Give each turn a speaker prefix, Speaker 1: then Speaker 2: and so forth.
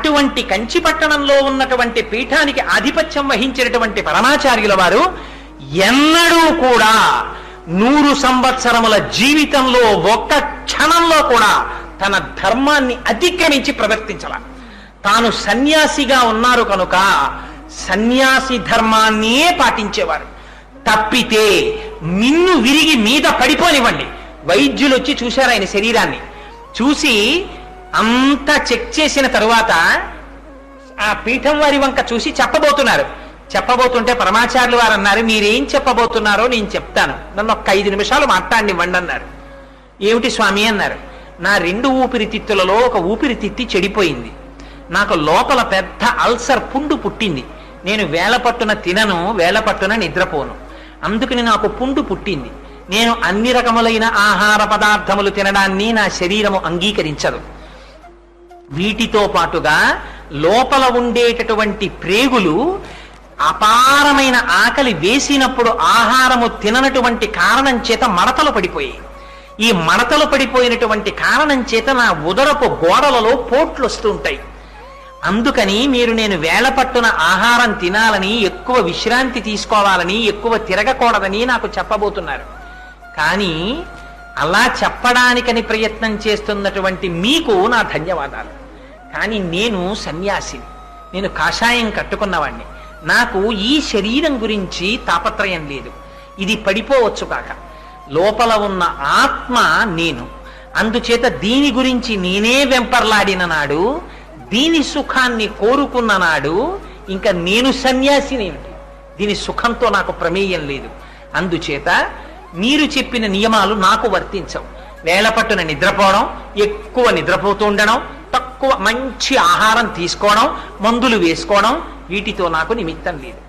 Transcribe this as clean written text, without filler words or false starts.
Speaker 1: అటువంటి కంచిపట్టణంలో ఉన్నటువంటి పీఠానికి ఆధిపత్యం వహించినటువంటి పరమాచార్యుల వారు ఎన్నడూ కూడా 100 సంవత్సరముల జీవితంలో ఒక్క క్షణంలో కూడా తన ధర్మాన్ని అతిక్రమించి ప్రవర్తించాల. తాను సన్యాసిగా ఉన్నారు కనుక సన్యాసి ధర్మాన్నే పాటించేవారు. తప్పితే మిన్ను విరిగి మీద పడిపోనివ్వండి. వైద్యులు వచ్చి చూశారు ఆయన శరీరాన్ని. చూసి అంతా చెక్ చేసిన తరువాత ఆ పీఠం వారి వంక చూసి చెప్పబోతున్నారు. చెప్పబోతుంటే పరమాచార్యులు వారు అన్నారు, మీరేం చెప్పబోతున్నారో నేను చెప్తాను, నన్ను ఒక్క 5 నిమిషాలు మాట్లాడినివ్వండి అన్నారు. ఏమిటి స్వామి అన్నారు. నా 2 ఊపిరితిత్తులలో ఒక ఊపిరితిత్తి చెడిపోయింది. నాకు లోపల పెద్ద అల్సర్ పుండు పుట్టింది. నేను వేళపట్టున తినను, వేళపట్టున నిద్రపోను. అందుకని నాకు పుండు పుట్టింది. నేను అన్ని రకములైన ఆహార పదార్థములు తినడాన్ని నా శరీరము అంగీకరించదు. వీటితో పాటుగా లోపల ఉండేటటువంటి ప్రేగులు అపారమైన ఆకలి వేసినప్పుడు ఆహారము తిననటువంటి కారణం చేత మడతలు పడిపోయాయి. ఈ మడతలు పడిపోయినటువంటి కారణం చేత నా ఉదరపు గోడలలో పోట్లు వస్తూ ఉంటాయి. అందుకని మీరు నేను వేళపట్టున ఆహారం తినాలని, ఎక్కువ విశ్రాంతి తీసుకోవాలని, ఎక్కువ తిరగకూడదని నాకు చెప్పబోతున్నారు. కానీ అలా చెప్పడానికని ప్రయత్నం చేస్తున్నటువంటి మీకు నా ధన్యవాదాలు. కానీ నేను సన్యాసిని, నేను కాషాయం కట్టుకున్నవాణ్ణి. నాకు ఈ శరీరం గురించి తాపత్రయం లేదు. ఇది పడిపోవచ్చు కాక, లోపల ఉన్న ఆత్మ నేను. అందుచేత దీని గురించి నేనే వెంపర్లాడిన నాడు, దీని సుఖాన్ని కోరుకున్న నాడు ఇంకా నేను సన్యాసినేమిటి? దీని సుఖంతో నాకు ప్రమేయం లేదు. అందుచేత మీరు చెప్పిన నియమాలు నాకు వర్తించవు. వేళపట్టున నిద్రపోవడం, ఎక్కువ నిద్రపోతూ ఉండడం, తక్కువ మంచి ఆహారం తీసుకోవడం, మందులు వేసుకోవడం, వీటితో నాకు నిమిత్తం లేదు.